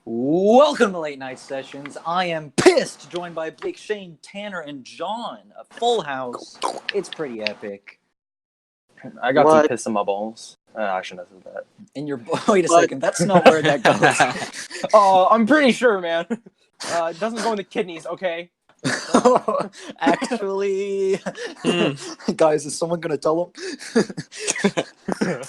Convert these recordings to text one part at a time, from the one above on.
Welcome to Late Night Sessions. I am pissed, joined by Big Shane, Tanner, and John. A full house. It's pretty epic. I got some piss in my balls. I shouldn't have said that. In your wait a second, that's not where that goes. I'm pretty sure, man. It doesn't go in the kidneys, okay? Actually, guys, is someone gonna tell them?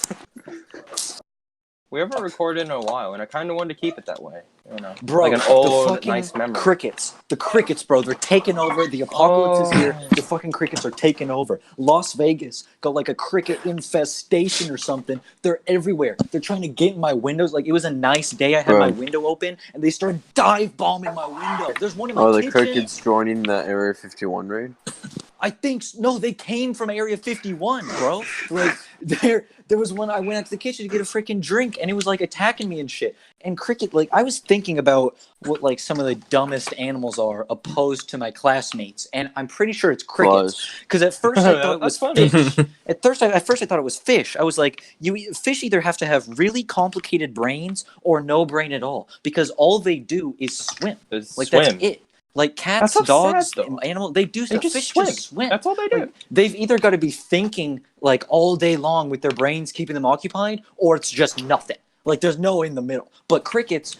We haven't recorded in a while, and I kind of wanted to keep it that way. You know, bro, like an old, nice memory. Crickets. The crickets, bro. They're taking over. The apocalypse is here. The fucking crickets are taking over. Las Vegas got like a cricket infestation or something. They're everywhere. They're trying to get in my windows. Like, it was a nice day. I had my window open, and they started dive bombing my window. There's one in my kitchen. The crickets joining the Area 51 raid? I think no, they came from Area 51, bro. Like there was one. I went out to the kitchen to get a freaking drink, and it was like attacking me and shit. And cricket, like, I was thinking about what like some of the dumbest animals are opposed to my classmates, and I'm pretty sure it's crickets. Because at first I thought it was fish. At first I thought it was fish. I was like, fish either have to have really complicated brains or no brain at all, because all they do is swim. That's it. Like cats, dogs, animals, they do stuff. Fish just swim. That's all they do. Like, they've either got to be thinking like all day long with their brains keeping them occupied, or it's just nothing. Like, there's no in the middle. But crickets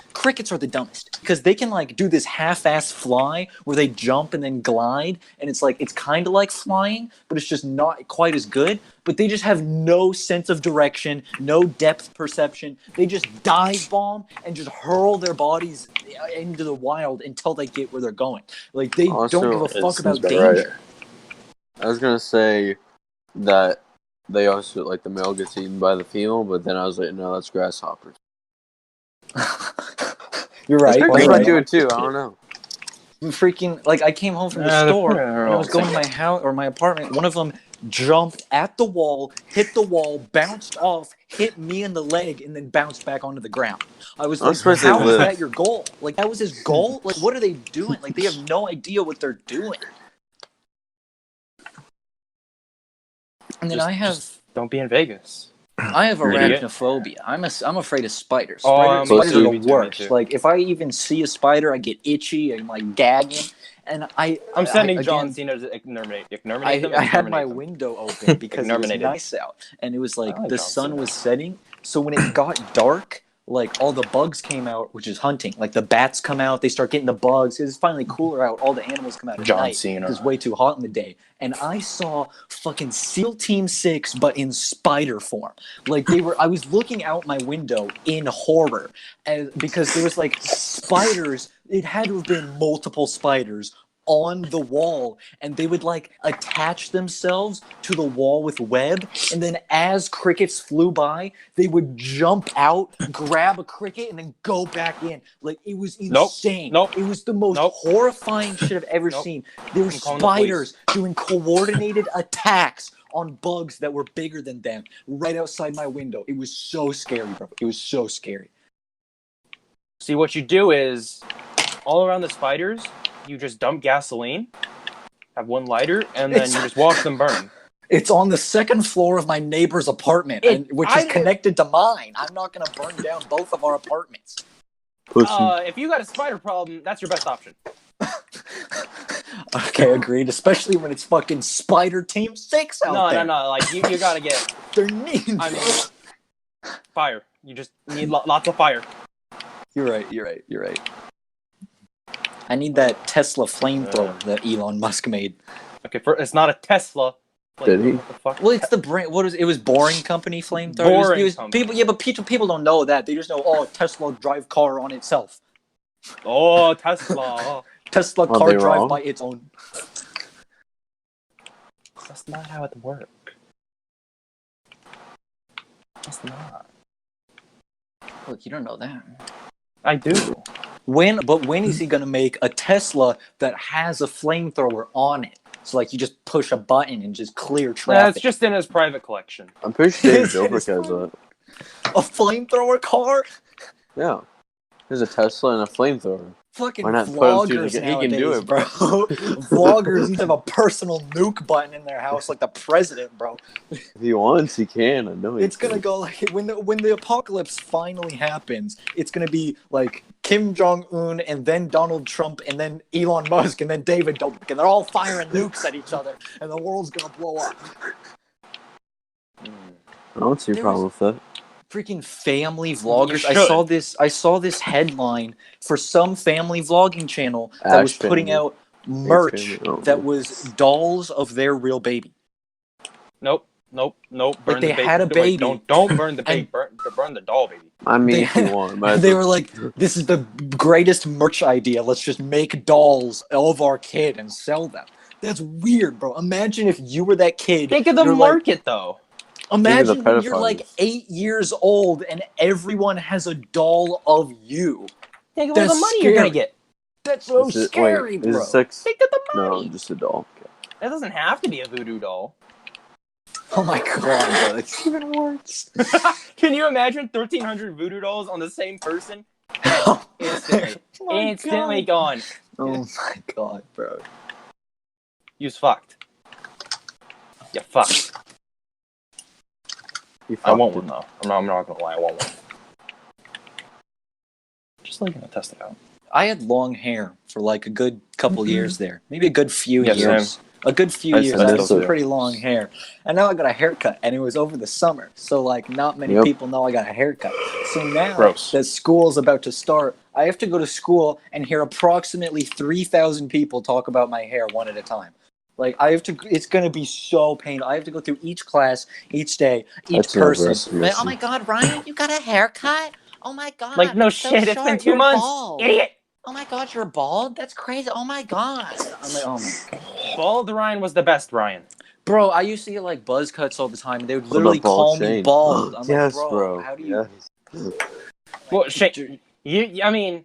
are the dumbest, because they can like do this half-ass fly where they jump and then glide, and it's like, it's kind of like flying, but it's just not quite as good. But they just have no sense of direction, no depth perception. They just dive bomb and just hurl their bodies into the wild until they get where they're going. Like, they don't give a fuck about danger. Right. I was gonna say that they also, like, the male gets eaten by the female, but then I was like, no, that's grasshoppers. You're right. They might do it too. I don't know. Freaking, like, I came home from the store and I was going to my house or my apartment. One of them jumped at the wall, hit the wall, bounced off, hit me in the leg, and then bounced back onto the ground. I was like, how is that your goal? Like, that was his goal? Like, what are they doing? Like, they have no idea what they're doing. And then don't be in Vegas. I have arachnophobia. I'm afraid of spiders. Spiders are the worst. Like, if I even see a spider, I get itchy. I'm like gagging. And I'm sending John Cena to exterminate them. I had my window open because it was nice out, and it was like the sun was setting. So when it got dark, like, all the bugs came out, which is hunting. Like, the bats come out, they start getting the bugs. It's finally cooler out. All the animals come out at night. It's way too hot in the day. And I saw fucking SEAL Team 6, but in spider form. Like, I was looking out my window in horror, because there was, like, spiders. It had to have been multiple spiders on the wall, and they would like attach themselves to the wall with web, and then as crickets flew by, they would jump out, grab a cricket, and then go back in. Like, it was insane. It was the most horrifying shit I've ever seen. There were spiders doing coordinated attacks on bugs that were bigger than them right outside my window. It was so scary, bro. It was so scary. See, what you do is, all around the spiders, you just dump gasoline, have one lighter, and then you just watch them burn. It's on the second floor of my neighbor's apartment, which is connected to mine. I'm not going to burn down both of our apartments. If you got a spider problem, that's your best option. Okay, agreed. Especially when it's fucking Spider Team 6 out there. No. Like, you got to get... They're ninjas. I mean, fire. You just need lots of fire. You're right. I need that Tesla flamethrower that Elon Musk made. Okay, it's not a Tesla. Did he? What the fuck? Well, it's the brand. What is it? It was Boring Company flamethrower. People don't know that. They just know, Tesla drive car on itself. Oh, Tesla. Tesla car drive by its own. That's not how it works. That's not. Look, you don't know that. I do. When is he gonna make a Tesla that has a flamethrower on it? So, like, you just push a button and just clear traffic. That's just in his private collection. I'm pretty sure David Dobrik has that. A flamethrower car? Yeah. There's a Tesla and a flamethrower. Fucking Why not put him vloggers through he can do nowadays, it, bro. Vloggers need to have a personal nuke button in their house like the president, bro. If he wants, he can. I know he It's gonna can. go like when the apocalypse finally happens, it's gonna be like Kim Jong-un and then Donald Trump and then Elon Musk and then David Dobrik, and they're all firing nukes at each other, and the world's gonna blow up. I don't see a problem with that. Freaking family vloggers. You I saw this headline for some family vlogging channel that was putting out merch that was dolls of their real baby. Nope. Like they had a baby. Don't burn the baby. Burn the doll, baby. I mean, if you want. They were like, "This is the greatest merch idea. Let's just make dolls of our kid and sell them." That's weird, bro. Imagine if you were that kid. Think of the market, though. Imagine when you're like 8 years old and everyone has a doll of you. Think of all the money you're gonna get. That's so scary, bro. Think of the money. No, just a doll. Okay. That doesn't have to be a voodoo doll. Oh my god, bro. It's even worse. Can you imagine 1,300 voodoo dolls on the same person? Instantly. Instantly gone. Oh my god, bro. You's fucked. You fucked. I want one though. I'm not gonna lie, I want one. Just like gonna test it out. I had long hair for like a good couple years there. Maybe a good few years. Same. A good few years. I had some pretty long hair. And now I got a haircut, and it was over the summer. So, like, not many people know I got a haircut. So now that school's about to start, I have to go to school and hear approximately 3,000 people talk about my hair one at a time. Like, it's going to be so painful. I have to go through each class, each day, each person. Like, oh my god, Ryan, you got a haircut? Oh my god. Like, no shit, it's been 2 months. Bald. Idiot. Oh my god, you're bald? That's crazy. Oh my god. I'm like, oh my god. Bald Ryan was the best Ryan. Bro, I used to get like buzz cuts all the time, and they would literally call me bald. I'm yes, like, bro, how do you? Yes. Well, Shane, I mean,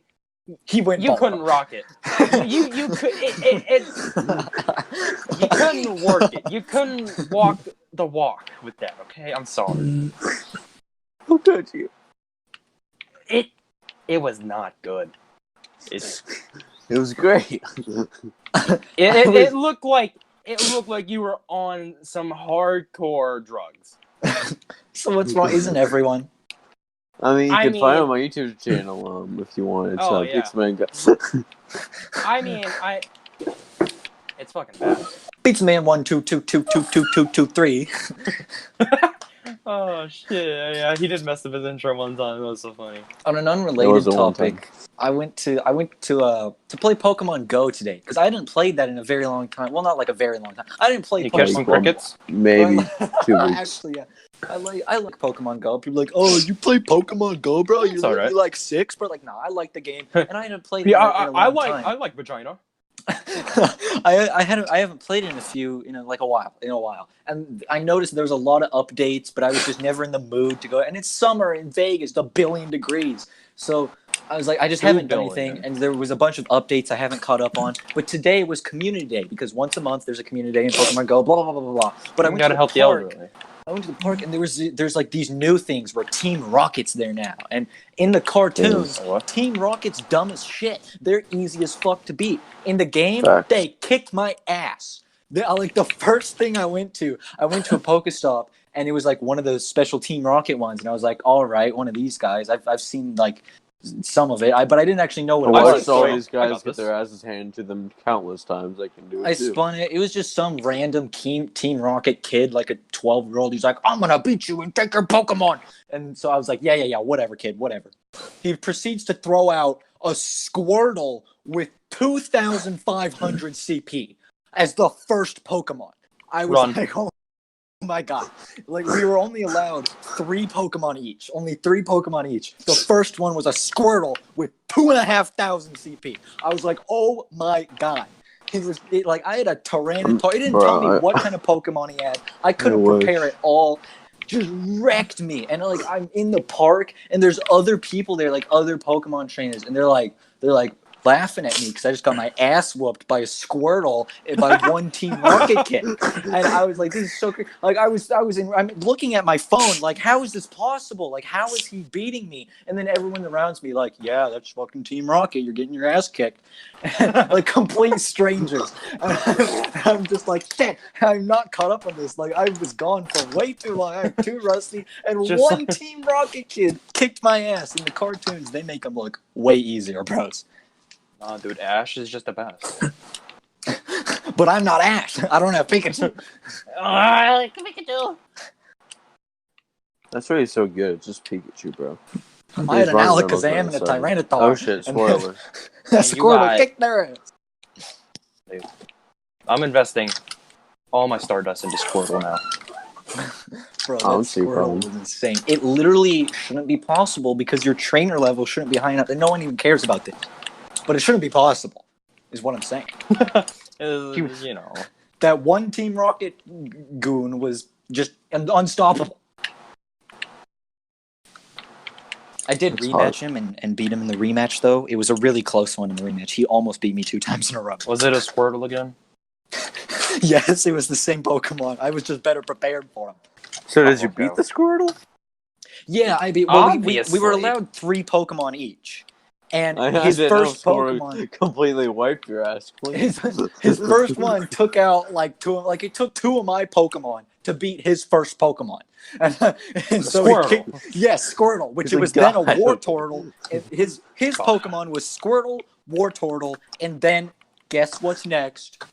he went. You couldn't rock it. You could. You couldn't work it. You couldn't walk the walk with that. Okay, I'm sorry. How could you? It was not good. It was great. It looked like you were on some hardcore drugs. So what's wrong? Isn't everyone? I mean, you can find it on my YouTube channel if you wanted. Oh, yeah. I mean, it's fucking bad. Pizza Man 1 2 2 2 2 2 2 2 3. Oh shit! Yeah, he did mess up his intro one time. It was so funny. On an unrelated topic, I went to play Pokemon Go today because I hadn't played that in a very long time. Well, not like a very long time. I didn't play. You catch some crickets? Maybe 2 weeks. Actually, yeah. I like Pokemon Go. People are like, oh, you play Pokemon Go, bro? You're like 6, but like, nah, I like the game, and I hadn't played it in a long time. I like vagina. I haven't played it in a while, and I noticed there was a lot of updates, but I was just never in the mood to go. And it's summer in Vegas, it's 1 billion degrees, so I was like, I just haven't done anything. And there was a bunch of updates I haven't caught up on. But today was Community Day because once a month there's a Community Day in Pokemon Go. Blah blah blah blah blah. But I went to the park. I went to the park and there's like these new things where Team Rocket's there now. And in the cartoons, Team Rocket's dumb as shit. They're easy as fuck to beat. In the game, they kicked my ass. Like the first thing I went to a Pokestop and it was like one of those special Team Rocket ones. And I was like, all right, one of these guys. I've seen like some of it, but I didn't actually know what it was. I watched all these guys get their asses handed to them countless times. I can do it. I spun it. It was just some random Team Rocket kid, like a 12-year-old. He's like, I'm gonna beat you and take your Pokemon. And so I was like, yeah, whatever, kid, whatever. He proceeds to throw out a Squirtle with 2,500 CP as the first Pokemon. I was like, oh my god. Like, we were only allowed 3 Pokemon each. Only 3 Pokemon each. The first one was a Squirtle with 2,500 CP. I was like, oh my god. I had a Tyranitar. It didn't tell me what kind of Pokemon he had. I couldn't prepare it all. Just wrecked me. And like, I'm in the park and there's other people there, like other Pokemon trainers, and they're like, laughing at me because I just got my ass whooped by a Squirtle by one Team Rocket kid, and I was like, "This is so crazy." Like I'm looking at my phone, like, how is this possible? Like, how is he beating me? And then everyone around me, like, "Yeah, that's fucking Team Rocket. You're getting your ass kicked." Like complete strangers. I'm just like, shit, I'm not caught up on this. Like, I was gone for way too long. I'm too rusty. And Just one Team Rocket kid kicked my ass. In the cartoons, they make them look way easier, bros. Nah, dude, Ash is just the best. But I'm not Ash. I don't have Pikachu. I like Pikachu. That's why he's so good. It's just Pikachu, bro. I had an Alakazam and a Tyranitar. Oh shit, spoiler. That Squirtle kicked their ass. Dude, I'm investing all my Stardust into Squirtle now. Bro, that Squirtle was insane. It literally shouldn't be possible because your trainer level shouldn't be high enough, and no one even cares about this. But it shouldn't be possible, is what I'm saying. You know. That one Team Rocket goon was just unstoppable. I did rematch him and beat him in the rematch, though. It was a really close one in the rematch. He almost beat me 2 times in a row. Was it a Squirtle again? Yes, it was the same Pokemon. I was just better prepared for him. So did you beat the Squirtle? Yeah, I beat. Well, we were allowed 3 Pokemon each. And his first Pokemon completely wiped your ass. His first one took out like 2. Like it took 2 of my Pokemon to beat his first Pokemon, and so Squirtle. Yes, Squirtle, which it was then a Wartortle. His Pokemon was Squirtle, Wartortle, and then guess what's next?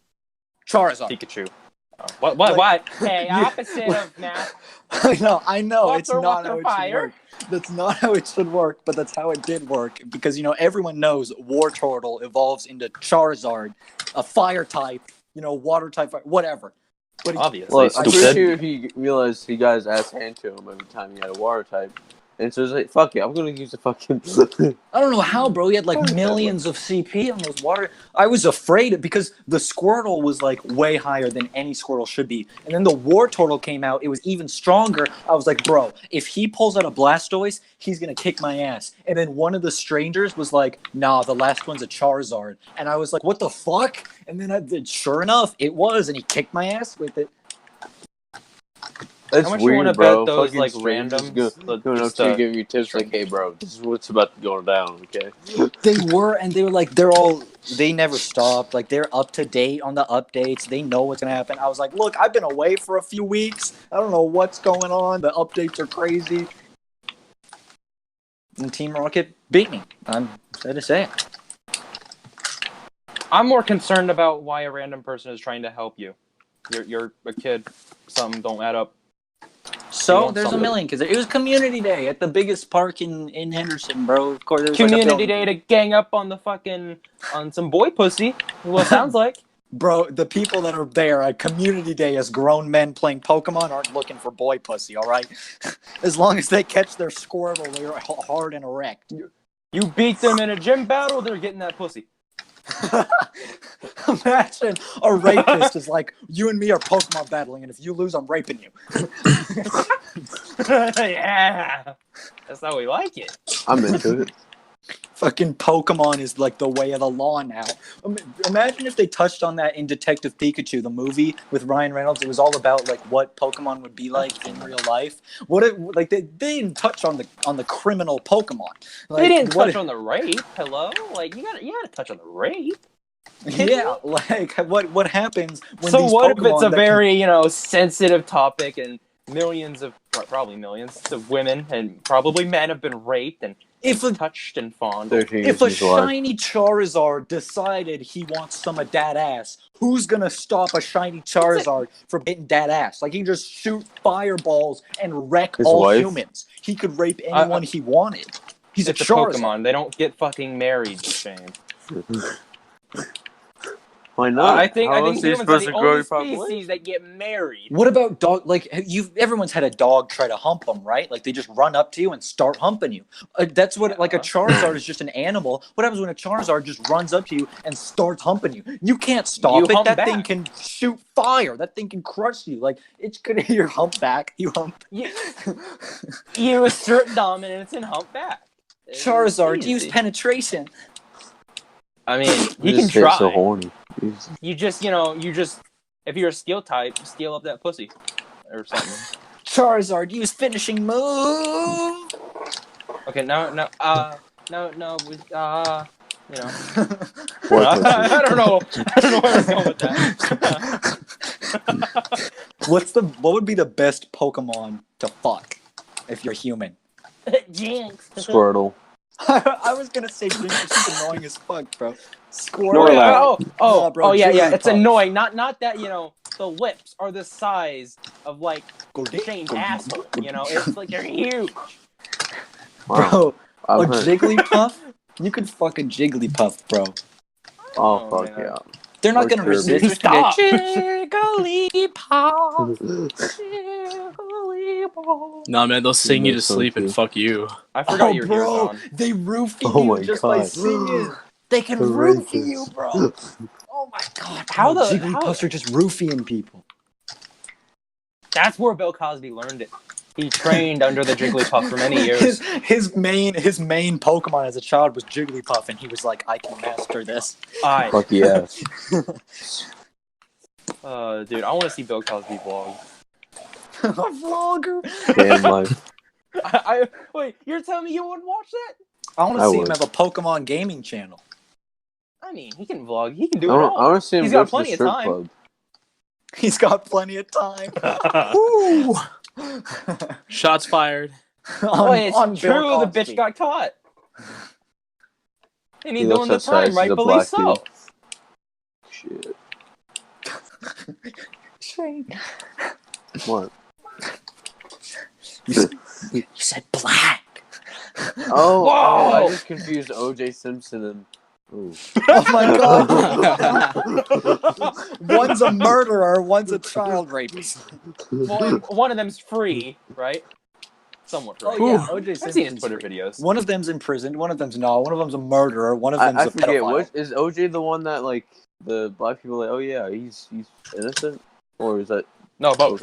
Charizard. Pikachu. Oh. What? Hey, opposite of math. I know. Water, it's not how it should work. That's not how it should work, but that's how it did work. Because, everyone knows Wartortle evolves into Charizard, a fire type, water type, whatever. But obviously, I'm pretty sure he realized he got his ass handed to him every time he had a water type. And so he's like, fuck it, I'm going to use the fucking... I don't know how, bro. He had like millions of CP on those water... I was afraid because the Squirtle was like way higher than any Squirtle should be. And then the Wartortle came out. It was even stronger. I was like, bro, if he pulls out a Blastoise, he's going to kick my ass. And then one of the strangers was like, nah, the last one's a Charizard. And I was like, what the fuck? And then sure enough, it was. And he kicked my ass with it. That's how much weird, you want to bro. bet those fucking like randoms? Going up to you, give you tips like, hey, bro, this is what's about to go down, okay? They were like, they never stopped. Like, they're up to date on the updates. They know what's going to happen. I was like, look, I've been away for a few weeks. I don't know what's going on. The updates are crazy. And Team Rocket beat me. I'm sad to say it. I'm more concerned about why a random person is trying to help you. You're a kid. Something don't add up. So there's a million because it was Community Day at the biggest park in Henderson, bro. Of course, there's Community Day to gang up on on some boy pussy. Well, it sounds like. Bro, the people that are there at Community Day as grown men playing Pokemon aren't looking for boy pussy, all right? As long as they catch their Squirtle, they're hard and erect. You beat them in a gym battle, they're getting that pussy. Imagine a rapist is like, you and me are Pokemon battling, and if you lose, I'm raping you. Yeah, that's how we like it. I'm into it. Fucking Pokemon is like the way of the law now. Imagine if they touched on that in Detective Pikachu, the movie with Ryan Reynolds. It was all about like what Pokemon would be like in real life. What if like they didn't touch on the criminal Pokemon? Like, they didn't touch on the rape. Hello, like you gotta touch on the rape. Yeah, like what happens when so these what Pokemon if it's a very sensitive topic and probably millions of women and probably men have been raped and touched and fondled. If a shiny Charizard decided he wants some of that ass, who's gonna stop a shiny Charizard from hitting that ass? Like he can just shoot fireballs and wreck all humans. He could rape anyone he wanted. He's a Charizard. Pokemon. They don't get fucking married, Shane. Why not? I think humans are the only species that get married. What about dog? Like everyone's had a dog try to hump them, right? Like they just run up to you and start humping you. That's what like a Charizard is just an animal. What happens when a Charizard just runs up to you and starts humping you? You can't stop it. That thing can shoot fire. That thing can crush you. Like it's gonna your hump back. You hump. You assert dominance and hump back. Charizard use penetration. I mean, he You can just get try. so horny. You just, if you're a skill type, scale up that pussy or something. Charizard, use finishing move. Okay, no, you know. What pussy? I don't know where I was going with that. What would be the best Pokemon to fuck if you're human? Jinx. Squirtle. I was gonna say Jinx, but she's annoying as fuck, bro. Snorlax. Nah, bro, Yeah. Jigglypuff. It's annoying. Not that the lips are the size of like Shane's asshole. It's like they're huge. Bro, Wow. a Jigglypuff? You could fuck a Jigglypuff, bro. Oh, fuck man. yeah. They're not Or gonna Kirby. resist. They're Stop. Jigglypuff. Nah, man, they'll sing you to sleep and fuck you. I forgot your ears bro, on. they roofie Oh you my just by God. singing. They can roofie you, bro. Oh my god. Jigglypuffs are just roofieing people. That's where Bill Cosby learned it. He trained under the Jigglypuff for many years. His main Pokemon as a child was Jigglypuff, and he was like, I can master this. Fuck yeah. Dude, I want to see Bill Cosby vlog. A vlogger. Damn life. Wait, you're telling me you wouldn't watch that? I want to I see would. him have a Pokemon gaming channel. I mean, he can vlog. He can do I it all. want to see him He's go got to the plenty of strip time. club. He's got plenty of time. Woo! Shots fired. It's on true, Bill the Cosby. bitch got caught. And he's He doing looks the time, outside, he's a rightfully black so. dude. Shit. Shane. What? You said black. Oh, I Whoa! just confused O.J. Simpson and... Ooh. Oh my god. One's a murderer, one's a child rapist. Well, and one of them's free, right? Somewhat free. Oh yeah, O.J. I've seen his Simpson's Twitter free. videos. One of them's in prison, one of them's not, one of them's a murderer, one of them's I a forget, pedophile. is O.J. the one that, like, the black people are like, oh yeah, he's innocent? Or is that... No, both.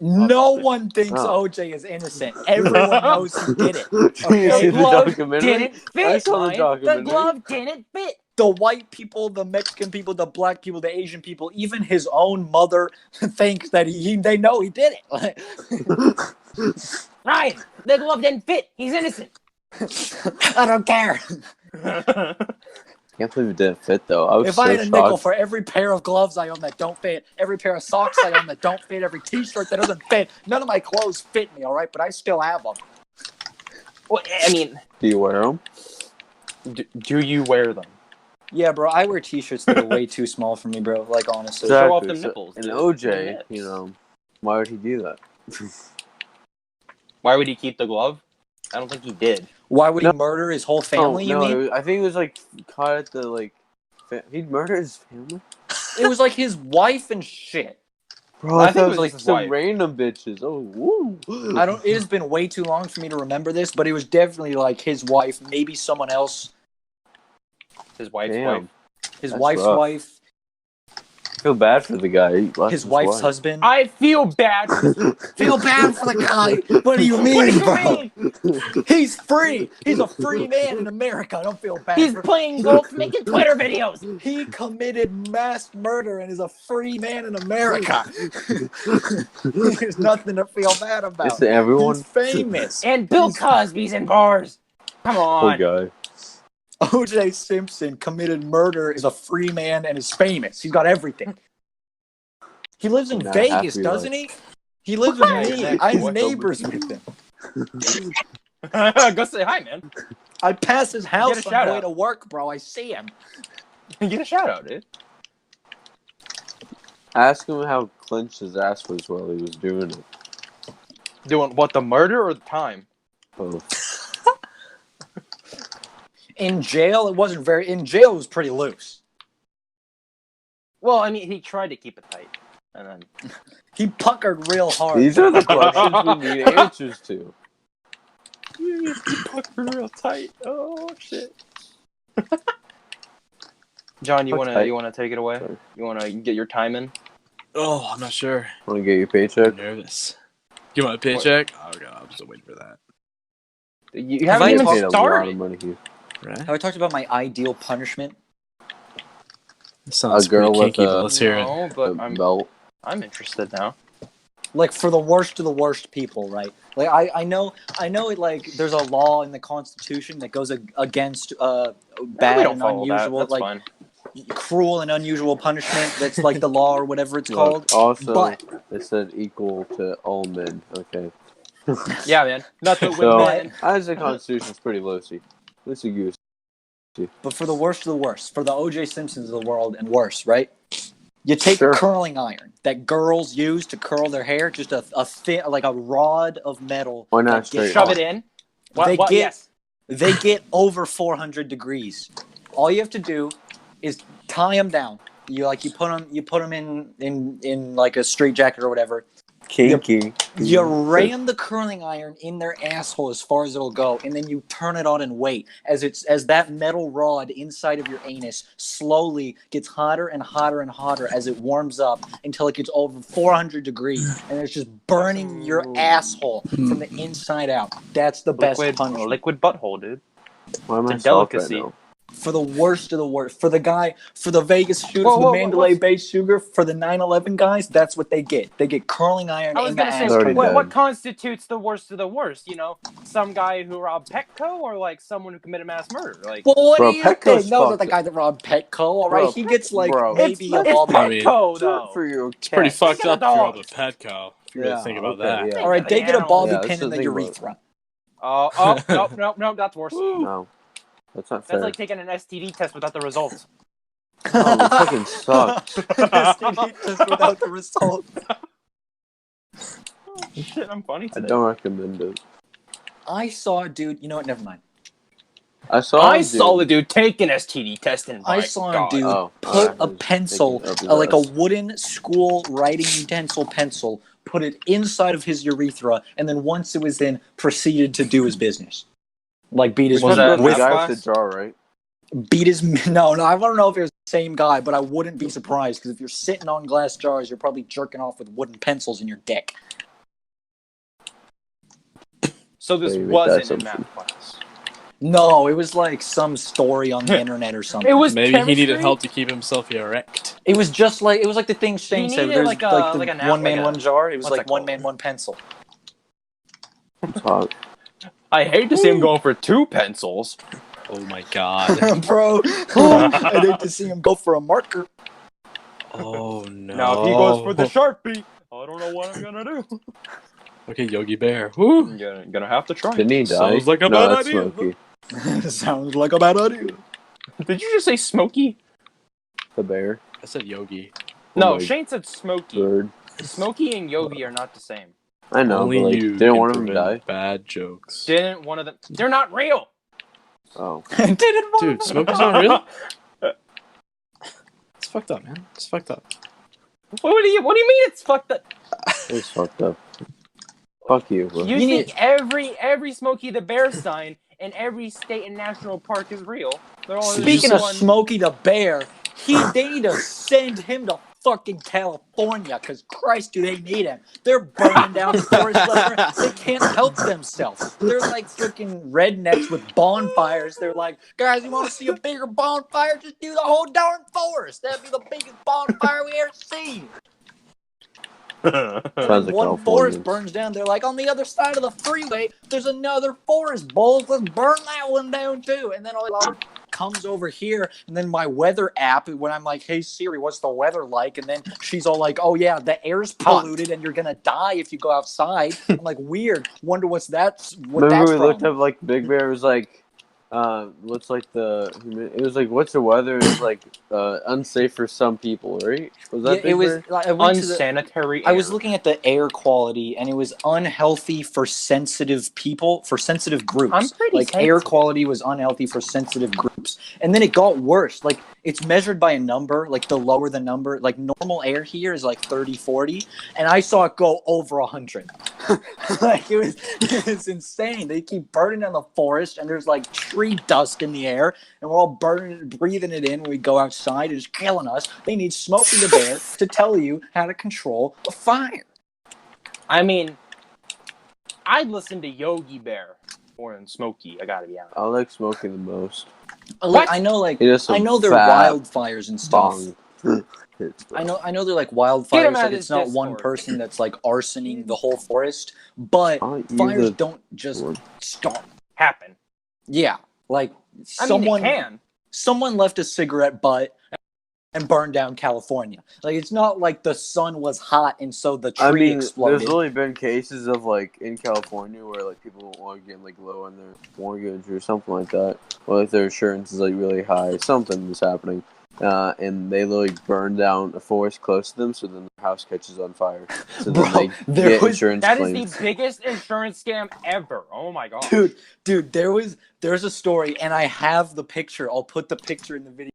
No one thinks Oh. OJ is innocent. Everyone knows he did it. Did you see the glove documentary? didn't fit, I saw the Ryan. documentary. The glove didn't fit. The white people, the Mexican people, the black people, the Asian people, even his own mother thinks that they know he did it. Ryan, the glove didn't fit. He's innocent. I don't care. Can't believe it didn't fit though. I was If so I had a shocked. nickel for every pair of gloves I own that don't fit, every pair of socks I own that don't fit, every t-shirt that doesn't fit, none of my clothes fit me, all right? But I still have them. Well, I mean, Do you wear them? do you wear them? Yeah, bro, I wear t-shirts that are way too small for me, bro. Like, honestly. Show off them nipples, And dude. OJ, The nips. you know, why would he do that? Why would he keep the glove? I don't think he did. Why would he murder his whole family, you mean? I think it was like caught at the like. He'd murder his family. It was like his wife and shit. Bro, I I think thought it it was was like his some wife. random bitches. Oh, woo. It has been way too long for me to remember this, but it was definitely like his wife, maybe someone else. His wife's Damn. wife. His That's wife's rough. wife, I feel bad for the guy. He left his wife's wife. husband. I feel bad. feel bad for the guy. What do you mean, What do you bro? mean? He's free. He's a free man in America. I don't feel bad. He's for playing golf, making Twitter videos. He committed mass murder and is a free man in America. There's nothing to feel bad about. It's everyone. He's famous. And Bill Cosby's in bars. Come Poor on. guy. O.J. Simpson committed murder, is a free man, and is famous. He's got everything. He lives in Not Vegas, happy doesn't life. he? He lives with Right. me. I have What? neighbors with him. Go say hi, man. I pass his house Get a on shout the way out. to work, bro. I see him. Get a shout out, dude. Ask him how clenched his ass was while he was doing it. Doing what, the murder or the time? Oh. In jail, it wasn't very. In jail, it was pretty loose. Well, I mean, he tried to keep it tight. And then... He puckered real hard. These are the questions we need answers to. You puckered real tight. Oh, shit. John, you wanna take it away? Sorry. You wanna get your time in? Oh, I'm not sure. Want to get your I'm paycheck? nervous. You want a paycheck? Oh god, I'm still waiting for that. You Have haven't I even Paid a lot of started. money here. Right? Have I talked about my ideal punishment? Sounds A girl pretty with kinky, a- but let's hear it. No, A but belt. I'm interested now. Like for the worst of the worst people, right? Like I know it. Like there's a law in the Constitution that goes against We bad don't and follow that. unusual, That's like fine. cruel and unusual punishment. That's like the law or whatever it's called. Look, also, But it said equal to all men. Okay. Yeah, man. Not the So, women. as the Constitution's pretty loosey. Loosey goosey. But for the worst of the worst, for the O.J. Simpsons of the world and worse, right? You take Sure. a curling iron that girls use to curl their hair, just a thin, like a rod of metal. Why not that straight gets Shove hot. it in. They What? get Yes. they get over 400 degrees. All you have to do is tie them down. You put them in like a straight jacket or whatever. Kinky. You ram the curling iron in their asshole as far as it'll go, and then you turn it on and wait as that metal rod inside of your anus slowly gets hotter and hotter and hotter as it warms up until it gets over 400 degrees, and it's just burning your asshole from the inside out. That's the best punishment. Liquid butthole, dude. Why am I It's a soft right delicacy. now? For the worst of the worst, for the Vegas shooters, Whoa, for the whoa, Mandalay Bay shooter, for the 9/11 guys, that's what they get. They get curling iron I was in the gonna say, ass. Already turn. dead. what constitutes the worst of the worst? You know, some guy who robbed Petco, or like someone who committed mass murder. Like, Well, what Bro, do you Petco's think? No, not fucked the guy that robbed Petco. All right, Bro, he gets like bro. maybe a it's ball. I mean, Petco Do it though. for your It's pretty cat. fucked Get up a if you rob a dog. Petco. If you Yeah, really think about okay, that. yeah. All right, they get a bobby Yeah, pin that's in the the thing about it. urethra. No, that's worse. No, that's not fair. That's like taking an STD test without the results. Oh, it fucking sucks. STD test without the result. Shit, I'm funny I today. don't recommend it. I saw a dude. You know what? Never mind. I saw the dude take an STD test and I saw a dude Oh, put I a was pencil, thinking of his like a ass. wooden school writing utensil pencil, put it inside of his urethra, and then once it was in, proceeded to do his business. Like beat his We're Was talking that about the math guy class? with the jar, right? beat his no. I don't know if it was the same guy, but I wouldn't be surprised because if you're sitting on glass jars, you're probably jerking off with wooden pencils in your dick. So this So you make wasn't that in math class. No, it was like some story on the internet or something. It was Maybe chemistry? he needed help to keep himself erect. It was just like the thing Shane said. needed There's like like a- the like a na- one man, like a- one jar. It was what's like that one called? man, one pencil. It's hot. I hate to see him going for 2 pencils. Oh my god. Bro, I'd hate to see him go for a marker. Oh no. Now if he goes for the Sharpie, I don't know what I'm gonna do. Okay, Yogi Bear. Woo. I'm gonna have to try. Didn't he die? Sounds like a no, bad that's idea. Smokey. Sounds like a bad idea. Did you just say Smokey? The bear. I said Yogi. No, my Shane said Smokey. Bird. Smokey and Yogi are not the same. I know, Only but like, you didn't can one of them prevent die? bad jokes. Didn't one of them? They're not real. Oh. Didn't one of Dude, them Smokey's die? not real? It's fucked up, man. It's fucked up. What do you mean it's fucked up? It's fucked up. Fuck you, bro. You You think every Smokey the Bear sign in every state and national park is real? They're all Speaking of one- Smokey the Bear, they need to send him to fucking California, because Christ, do they need him. They're burning down forests left and right. They can't help themselves. They're like freaking rednecks with bonfires. They're like, guys, you want to see a bigger bonfire? Just do the whole darn forest. That'd be the biggest bonfire we ever seen. And Sounds then like one forest Californians. burns down. They're like, on the other side of the freeway, there's another forest, bulls. Let's burn that one down too. And then all comes over here, and then my weather app, when I'm like, hey Siri, what's the weather like? And then she's all like, oh yeah, the air's polluted and you're gonna die if you go outside. I'm like, weird. Wonder what that's Remember we from. looked up like Big Bear was like, what's like it was like what's the weather? It was like unsafe for some people, right? Was that Yeah, Big it was. Bear? Like, I went to the, unsanitary. I was air. looking at the air quality, and it was unhealthy for sensitive people, for sensitive groups. I'm pretty like air sensitive. quality was unhealthy for sensitive groups, and then it got worse. Like it's measured by a number. Like the lower the number, like normal air here is like 30, 40, and I saw it go over 100. Like it's insane. They keep burning down the forest, and there's like tree dust in the air, and we're all breathing it in when we go outside. It's killing us. They need Smokey the Bear to tell you how to control a fire. I mean, I'd listen to Yogi Bear more than Smokey. I gotta be honest. I like Smokey the most. Like, I know, like He does some I know they're fat wildfires and stuff. I know they're like Get him wildfires. out Like of it's not this one Discord. person that's like arsoning the whole forest, but fires don't just start. Happen. Yeah, like I mean, it can. someone left a cigarette butt and burned down California. Like it's not like the sun was hot and so the tree exploded. There's only been cases of like in California where like people want to get like low on their mortgage or something like that, or like their insurance is like really high. Something is happening, and they literally burn down a forest close to them, so then their house catches on fire. So then they get insurance claims. That is the biggest insurance scam ever. Oh my god, dude, there's a story, and I have the picture. I'll put the picture in the video.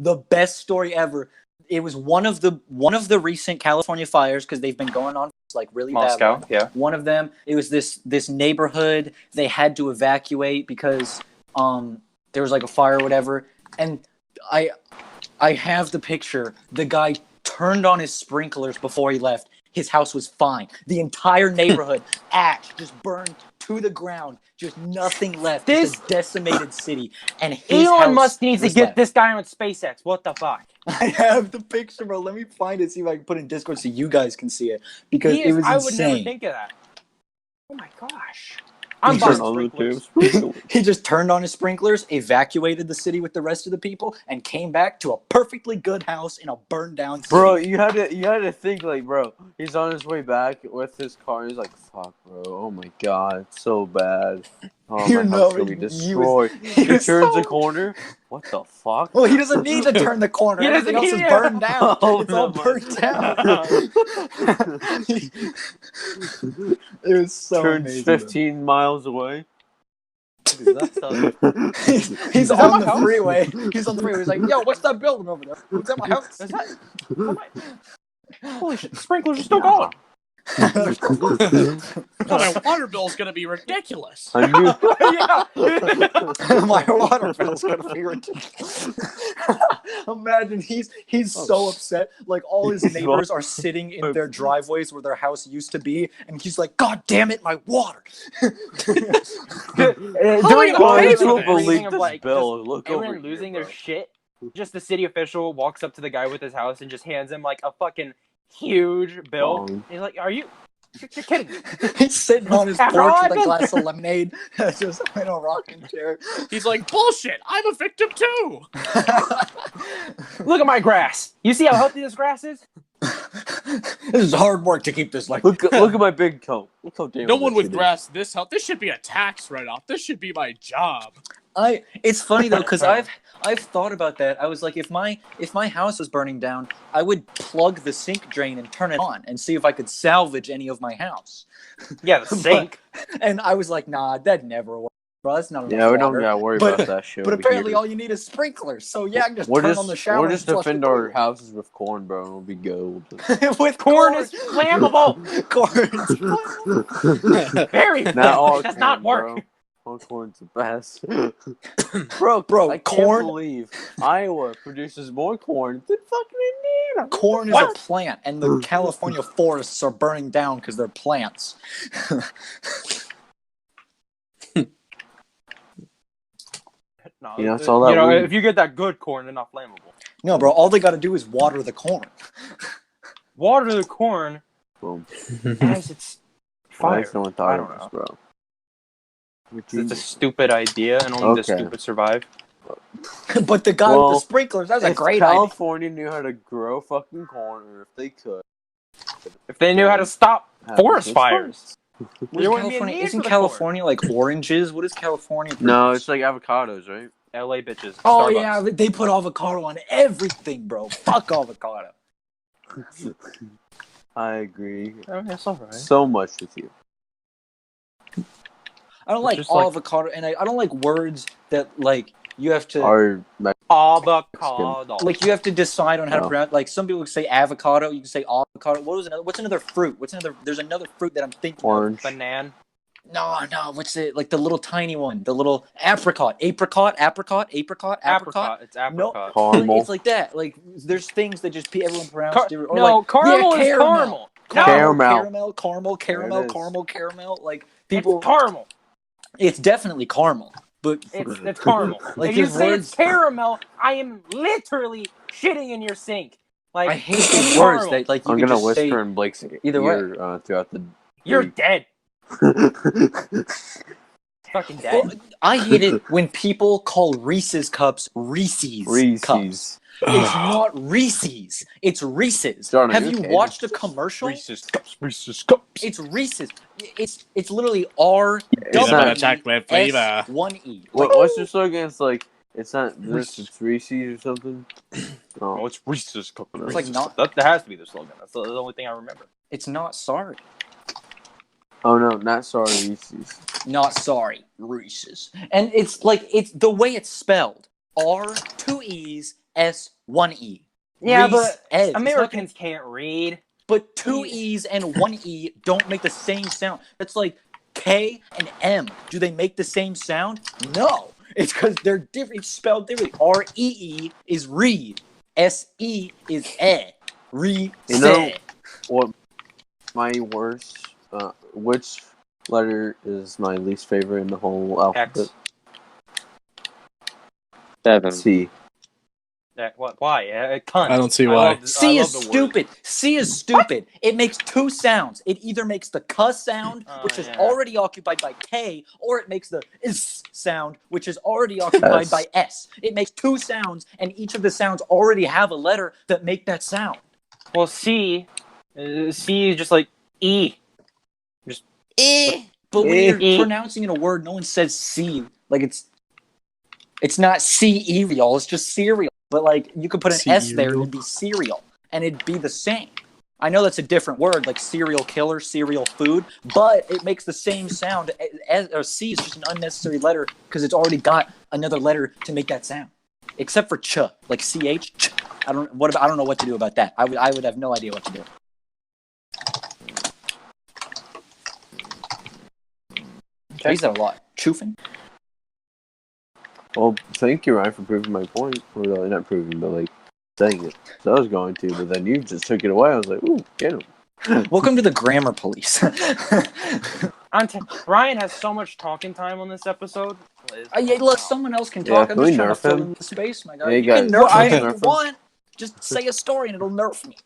The best story ever. It was one of the recent California fires because they've been going on like really Moscow, bad. yeah. One of them, it was this neighborhood. They had to evacuate because there was like a fire or whatever. And I have the picture. The guy turned on his sprinklers before he left. His house was fine. The entire neighborhood, ash, just burned to the ground. Just nothing left. Just a decimated city. And his Elon Musk needs to get left. this guy on SpaceX. What the fuck? I have the picture, bro. Let me find it. See if I can put it in Discord so you guys can see it. Because it was insane. I would never think of that. Oh my gosh. I'm buying sprinklers. He just turned on his sprinklers, evacuated the city with the rest of the people, and came back to a perfectly good house in a burned down city. Bro, you had to think like, bro, he's on his way back with his car. And he's like, "Fuck, bro! Oh my god, it's so bad. Oh, my house gonna be destroyed." He turns the corner. What the fuck? Well, he doesn't need to turn the corner. Everything else is burned down. It's all burned down. It was so amazing. 15 miles away. Dude, he's on the freeway. He's on the freeway. He's like, "Yo, what's that building over there? What's at my house?" Is that? Holy shit! Sprinklers are still going. My water bill's gonna be ridiculous. I knew. My water bill's gonna be ridiculous. Imagine he's so upset. Like all his neighbors are sitting in their driveways where their house used to be, and he's like, "God damn it, my water!" During won't believe this bill. Look over everyone losing their shit. Just the city official walks up to the guy with his house and just hands him like a fucking huge bill. He's like, "Are you? You're kidding me?" He's sitting on his porch with a glass of lemonade, just in a rocking chair. He's like, "Bullshit! I'm a victim too." Look at my grass. You see how healthy this grass is? This is hard work to keep this like. Look at my big coat. Look how damn. No one with grass this health. This should be a tax write-off. This should be my job. It's funny though, because I've thought about that. I was like, if my house was burning down, I would plug the sink drain and turn it on and see if I could salvage any of my house. Yeah, the sink. And I was like, nah, that never works, bro. That's not enough Yeah, we don't water. gotta worry about that shit. But apparently, all you need is sprinklers. So yeah, I can just turn on the shower. We'll just defend our houses with corn, bro. It'll be gold. With corn is flammable. Corn. Very. Not all does not work. Bro. All corn's the best. bro, I can't believe Iowa produces more corn than fucking Indiana. Corn is a plant, and the California forests are burning down because they're plants. No, that's all that if you get that good corn, they're not flammable. No, bro. All they got to do is water the corn. Water the corn. Boom. As it's fire. No one thought of this, bro. It's a stupid idea, and only the stupid survive. But the guy with the sprinklers, that's a great idea. California knew how to grow fucking corn, or if they could. If they knew how to stop forest fires. Isn't California like oranges? What is California? No, it's like avocados, right? LA bitches. Oh Starbucks. yeah, they put avocado on everything, bro. Fuck avocado. I agree. Oh, that's alright. So much with you. I don't like avocado, and I don't like words that like you have to. Avocado. Like you have to decide on how to pronounce. Like some people say avocado, you can say avocado. What's another fruit? There's another fruit that I'm thinking. Orange. Of. Banana. No. What's it? Like the little tiny one, the little apricot. It's apricot. No, caramel. it's like that. Like there's things that just everyone pronounces different. Caramel is caramel. Caramel. Like people. It's caramel. It's definitely caramel. but It's caramel. Like, if you his say words- it's caramel, I am literally shitting in your sink. Like, I hate it's these words caramel. that like you I'm could gonna just whisper say in Blake's either way. ear throughout the. You're week. dead. Fucking dead. Well, I hate it when people call Reese's cups Reese's cups. It's not Reese's. It's Reese's. Jordan, Have are you you okay? watched a commercial? Reese's cups. Reese's cups. It's Reese's. It's literally R Peanut butter chocolate flavor. S1E. What's your slogan? It's like it's not this. It's Reese's or something. Oh, it's Reese's cups. It's like not. That has to be the slogan. That's the only thing I remember. It's not sorry. Oh no, not sorry, Reese's. Not sorry, Reese's. And it's like it's the way it's spelled. R 2 E's S 1 E. Yeah, Reese, but Americans can't read. But 2 E's and 1 E don't make the same sound. That's like K and M. Do they make the same sound? No. It's because they're different. It's spelled differently. R-E-E is read. S-E is re. You know what? My worst. Which letter is my least favorite in the whole alphabet? X. 7. C. What? Why? Cunt. I don't see why. C is stupid. C is stupid. It makes two sounds. It either makes the cuss sound, which is already occupied by K, or it makes the is sound, which is already occupied by S. It makes two sounds, and each of the sounds already have a letter that make that sound. Well, C is just like E. Just But when you're pronouncing in a word, no one says C. Like it's not cereal. It's just cereal. But like you could put an S there, and it'd be cereal, and it'd be the same. I know that's a different word, like serial killer, cereal food, but it makes the same sound. C is just an unnecessary letter because it's already got another letter to make that sound. Except for ch, like ch. Ch. I don't know what to do about that. I would have no idea what to do. I use that a lot. Choofing. Well, thank you, Ryan, for proving my point. Or really, not proving, but like saying it. So I was going to, but then you just took it away. I was like, ooh, get him. Welcome to the grammar police. Ryan has so much talking time on this episode. Yeah, look, someone else can talk. Yeah, I'm just trying to fill him? in the space, my guy. Yeah, you can guys, nerf me if nerf you him. want. Just say a story and it'll nerf me.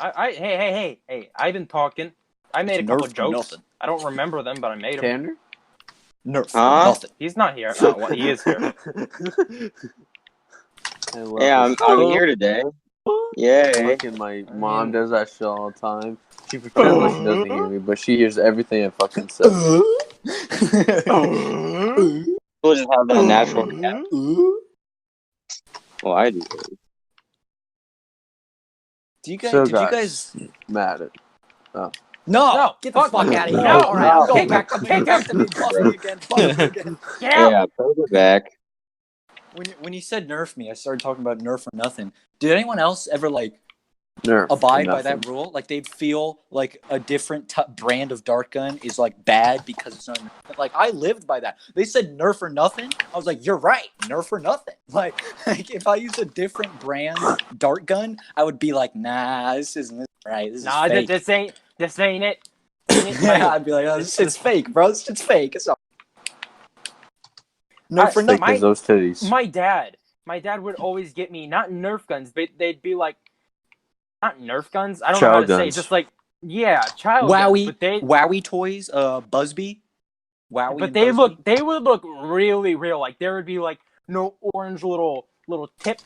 Hey! I've been talking. I made a couple of jokes. Nothing. I don't remember them, but I made them. Tanner? Nerf Huh? He's not here. Oh, well, he is here. Yeah, I'm here today. Yay. Fucking my mom does that shit all the time. She pretends like she doesn't hear me, but she hears everything I fucking say. We'll just have that natural reaction. Well, I do. Do you guys? So did you guys? Mad at. No, get the fuck out of here. No, All right, I'm going kick back. I'm going back to me. Bust me again. Bust me again. Yeah, put it back. When you said nerf me, I started talking about nerf or nothing. Did anyone else ever like Nerf. abide by that rule? Like they'd feel like a different brand of dart gun is like bad because it's not. Like I lived by that. They said nerf or nothing. I was like, you're right, nerf or nothing. Like if I used a different brand dart gun, I would be like, nah, this isn't right. This is fake. This ain't it. Yeah, I'd be like, oh, this shit's fake, bro. This shit's fake. It's all. Nerf or nothing. Because those titties. My dad would always get me not Nerf guns, but they'd be like, not Nerf guns. I don't know how to say. Just like child Wowie, guns. But Wowie toys, Busby. Wowie. But and they would look really real. Like there would be like no orange little tip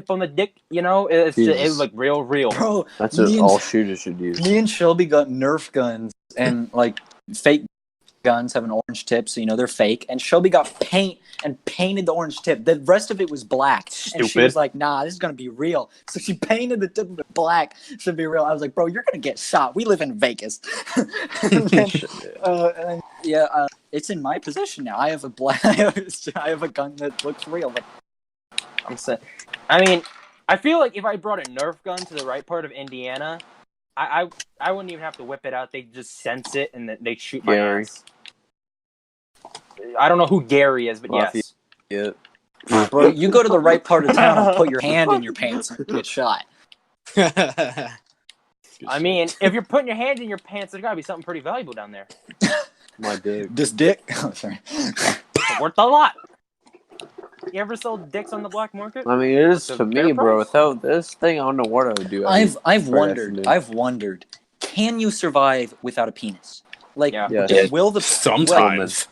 on the dick. You know, it would look real. Bro, That's what all shooters should use. Me and Shelby got Nerf guns and like fake guns have an orange tip, so you know they're fake. And Shelby got paint and painted the orange tip. The rest of it was black. And she was like, nah, this is gonna be real. So she painted the tip of it black to be real. I was like, bro, you're gonna get shot. We live in Vegas. It's in my possession now. I have a I have a gun that looks real. But I'm saying, I mean, I feel like if I brought a Nerf gun to the right part of Indiana, I wouldn't even have to whip it out. They just sense it and they shoot my ass. I don't know who Gary is, but yes. Yeah. Bro, you go to the right part of town and put your hand in your pants and get shot. I mean, if you're putting your hand in your pants, there's gotta be something pretty valuable down there. My dick. This dick? Oh, sorry. It's worth a lot. You ever sell dicks on the black market? I mean, it is It's to a me, fair bro. price. Without this thing, I don't know what I would do. I've afternoon. wondered, can you survive without a penis? Like, Yeah. Yes. will the Sometimes.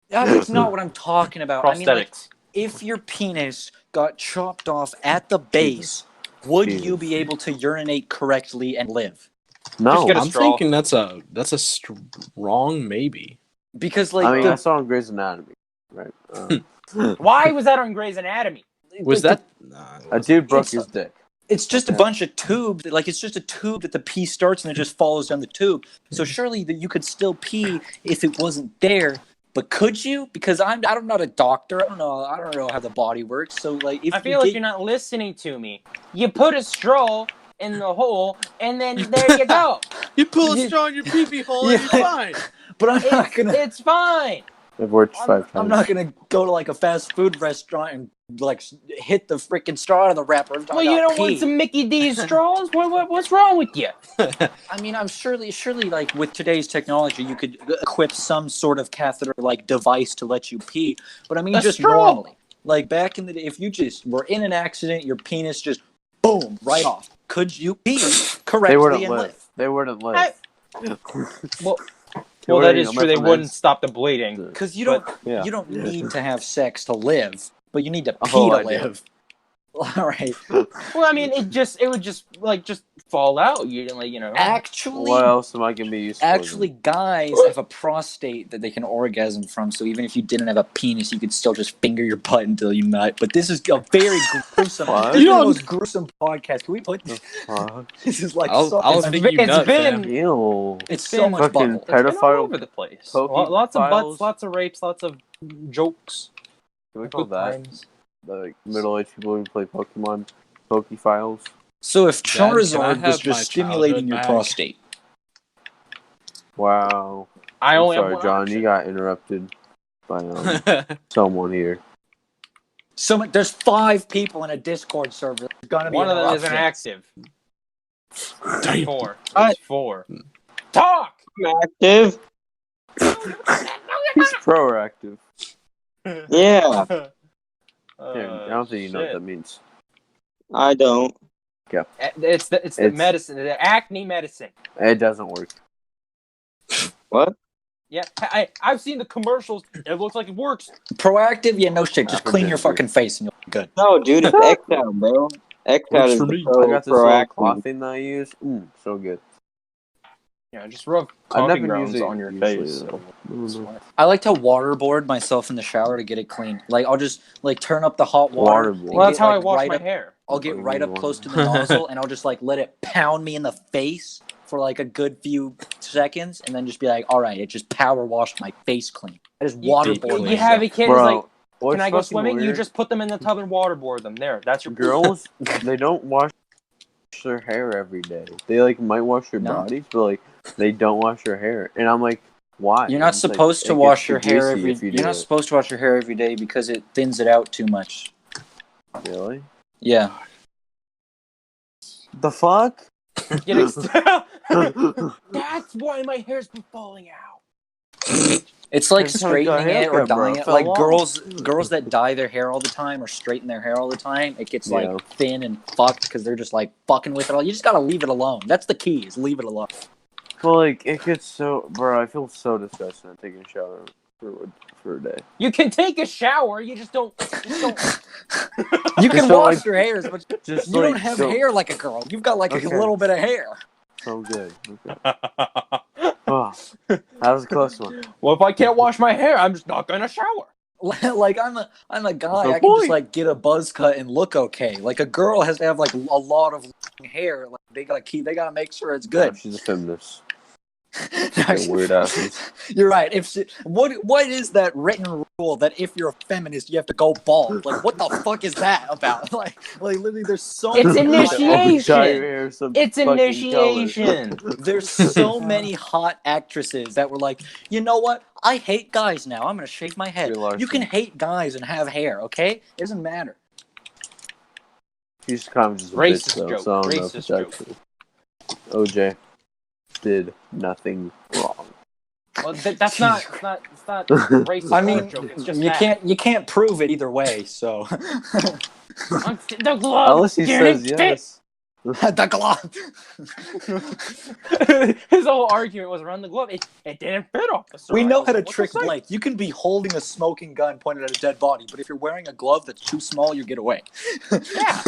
That's not what I'm talking about. I mean, like, Prosthetics. if your penis got chopped off at the base, would you be able to urinate correctly and live? No, Just get a I'm straw. thinking that's a strong maybe. Because, like, I mean, I saw on Grey's Anatomy, right? Why was that on Grey's Anatomy? Was like, that? Nah, it A wasn't. dude broke It's- his dick. it's just a bunch of tubes. Like, it's just a tube that the pee starts and it just follows down the tube. So surely that you could still pee if it wasn't there. But could you? Because I'm not a doctor. I don't know how the body works. So, like, if I feel like you're not listening to me. You put a straw in the hole, and then there you go. You pull a straw in your pee-pee hole and you're fine. But I'm not gonna. It's fine. I've worked 5 times. I'm not gonna go to like a fast food restaurant and like hit the freaking straw out of the wrapper. Well, you don't want some Mickey D's straws? What's wrong with you? I mean, I'm surely like with today's technology, you could equip some sort of catheter-like device to let you pee. But I mean, A just straw. normally, like back in the day, if you just were in an accident, your penis just boom right off. Could you pee correctly They wouldn't and live. They wouldn't live. Well, that is true. They wouldn't stop the bleeding. Because you don't need to have sex to live, but you need to pee to live. All right. Well, I mean, it would just fall out. You know. Actually, what else am I gonna be useful? Actually, guys have a prostate that they can orgasm from. So even if you didn't have a penis, you could still just finger your butt until you nut. But this is a very gruesome. This is the most gruesome podcast. Can we put this? This is like I'll think you nut, fam. Ew. It's so much fucking butthole. It's been all pedophile. over the place. Pokey Lots of files. butts, lots of rapes, lots of jokes. Can we call Good that times. like middle-aged people who play Pokemon? Pokey files. So if Dad, can I Charizard was have my just stimulating childhood your back? prostate, Wow. I I'm only have sorry, one John. option. You got interrupted by someone here. there's 5 people in a Discord server. There's gonna be One of them isn't interruptions. active. Damn. 4. What? It's 4. Talk. Active? He's proactive. Yeah, I don't think you know what that means. I don't. It's the medicine, the acne medicine. It doesn't work. What? Yeah, I've seen the commercials. It looks like it works. Proactive? Yeah, no shit. Just clean your fucking face and you'll be good. No, dude, it's X-Out, bro. X-Out Works is for the me. I got this little proactive. cloth thing that I use. So good. Yeah, just rub I coffee never use grounds it on your usually, face. though. I like to waterboard myself in the shower to get it clean. Like I'll just like turn up the hot water. Waterboard. and Well, that's get, how like, I wash right my up, hair. I'll get Oh, right you up want close it. to the nozzle and I'll just like let it pound me in the face for like a good few seconds and then just be like, all right, it just power washed my face clean. I just waterboard You have a kid who's Bro, like, what's can I go fucking swimming? You weird? just put them in the tub and waterboard them. There, that's your Girls, they don't wash their hair every day. They like might wash their No. bodies, but like they don't wash their hair. And I'm like, why? You're not It's like, supposed to it gets wash too your hair greasy every. if you You're do not it. supposed to wash your hair every day because it thins it out too much. Really? Yeah. The fuck? That's why my hair's been falling out. It's like Every time I got a straightening it or haircut, bro, dyeing it it. fell Like off. girls that dye their hair all the time or straighten their hair all the time, it gets like Yeah. thin and fucked because they're just like fucking with it all. You just gotta leave it alone. That's the key, is leave it alone. Well, like it gets so, bro. I feel so disgusting taking a shower for a day. You can take a shower, you just don't. You can Just don't, wash like- your hairs, but Just you don't have hair like a girl. You've got like a Okay. little bit of hair. So good. Okay. Oh, that was a close one. Well, if I can't wash my hair, I'm just not gonna shower. Like I'm a guy. No I can just point. like get a buzz cut and look okay. Like a girl has to have like a lot of long hair. Like they gotta make sure it's No, good. she's a feminist. No, They're weird asses. You're right. What is that written rule that if you're a feminist you have to go bald? Like what the fuck is that about? Like literally, there's so It's many initiation. Dye your hair some It's fucking initiation. color. There's so many hot actresses that were like, you know what? I hate guys now. I'm gonna shave my head. Brie Larson. You can hate guys and have hair, okay? It doesn't matter. She's kind of just a Racist bitch, though, joke. so I don't know if Racist it's joke. actually. OJ did nothing wrong. Well, that's not. It's not a racist I mean, joke. It's just you can't prove it either way. So the glove. Unless he says yes. the glove. His whole argument was around the glove. It didn't fit off the. We know how to trick Blake. You can be holding a smoking gun pointed at a dead body, but if you're wearing a glove that's too small, you get away. Yeah,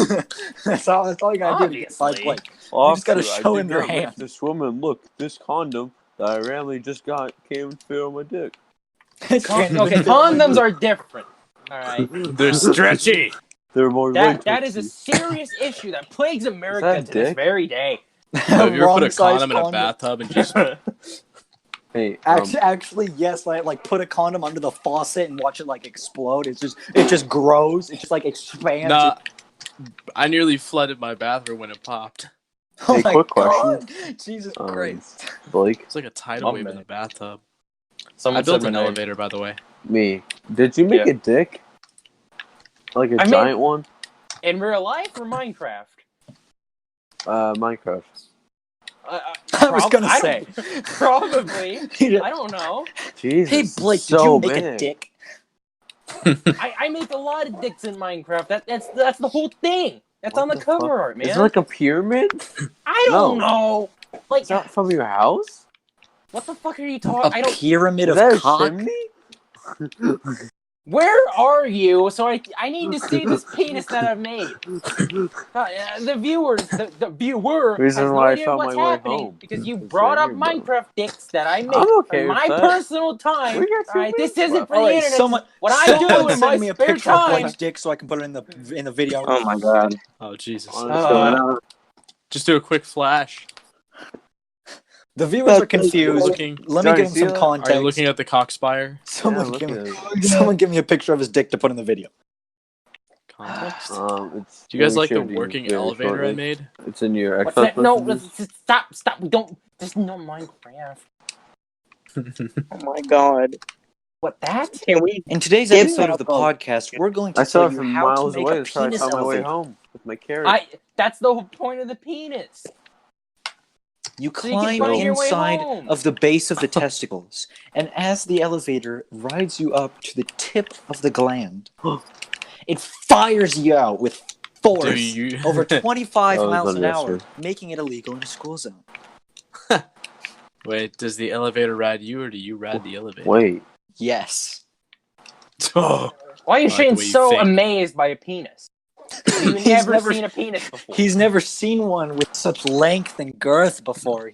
that's all you gotta do to get by Blake. You just gotta show him your hand. This woman, look, this condom that I randomly just got came and fit on my dick. Okay, condoms are different. All right, They're stretchy. They're more. That is a serious issue that plagues America to this very day. Have you ever put a condom in a bathtub and just? Hey, actually, yes. Like put a condom under the faucet and watch it like explode. It just grows. It just like expands. Nah, I nearly flooded my bathroom when it popped. Oh hey, my quick God. question. Jesus Christ, Blake. It's like a tidal wave in the bathtub. Someone I built said an my name. elevator, by the way. Me. Did you make a dick? Like a giant one? In real life or Minecraft? Minecraft. I was gonna say probably. I don't know. Jesus. Hey Blake, did you make a dick? I make a lot of dicks in Minecraft. That's the whole thing. That's on the cover art, man. Is it like a pyramid? I don't know. Like, is that from your house? What the fuck are you talking? A pyramid of cock? Where are you? So I need to see this penis that I've made. The viewer Reason has no why I idea found what's my way happening home. because you brought up Minecraft dicks that I made I'm okay in with my that. personal time. Alright, this isn't for the internet. Someone do in my send me a spare picture of time. Blake's dick so I can put it in the video. Oh my God. Oh Jesus! Just Just do a quick flash. The viewers are confused. Let me give them some context. Are you looking at the cockspire? Someone give me a picture of his dick to put in the video. Context? Do you guys like the working elevator I made? It's in your What's that? No, stop. We don't. There's no Minecraft. Oh my God. What that? Can we? In today's episode of the podcast, we're going to tell you how to make a penis on my way elevator. home with my carrot. That's the whole point of the penis. You climb inside of the base of the testicles, and as the elevator rides you up to the tip of the gland, it fires you out with force over 25 miles an hour, making it illegal in a school zone. Wait, does the elevator ride you, or do you ride the elevator? Wait. Yes. Why is Shane so amazed by a penis? He's never seen a penis before. He's never seen one with such length and girth before.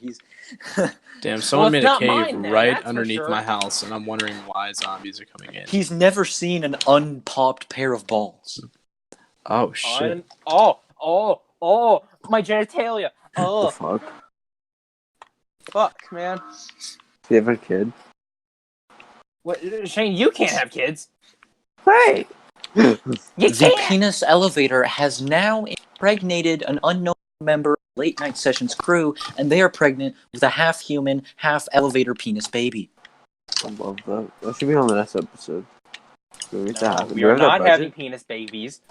Damn, someone made a cave right underneath my house, and I'm wondering why zombies are coming in. He's never seen an unpopped pair of balls. Oh, shit. Oh, my genitalia. Oh. What the fuck? Fuck, man. Do you have a kid? What, Shane, you can't have kids. Hey! The penis elevator has now impregnated an unknown member of Late Night Sessions crew, and they are pregnant with a half-human, half-elevator penis baby. I love that. That should be on the next episode. We are not having penis babies.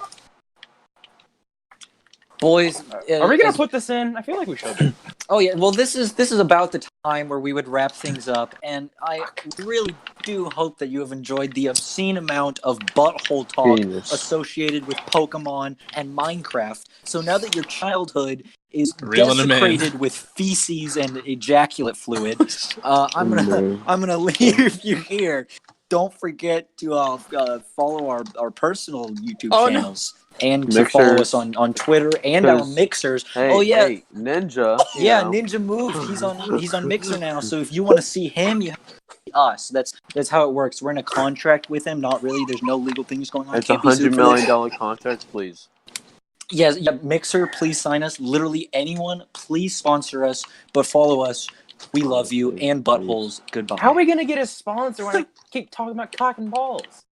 Boys, are we gonna put this in? I feel like we should. Oh yeah, well this is about the time where we would wrap things up, and I really do hope that you have enjoyed the obscene amount of butthole talk associated with Pokemon and Minecraft. So now that your childhood is desecrated with feces and ejaculate fluid, I'm gonna leave you here. Don't forget to follow our personal YouTube channels. And to follow us on Twitter and our mixers. Hey, Ninja. Yeah, Ninja moved. He's on Mixer now. So if you want to see him, you have to see us. That's how it works. We're in a contract with him. Not really. There's no legal things going on. It's a $100 million contract, please. Yes, yeah, Mixer, please sign us. Literally anyone, please sponsor us. But follow us. We love you. And Buttholes, goodbye. How are we gonna get a sponsor when I keep talking about cock and balls?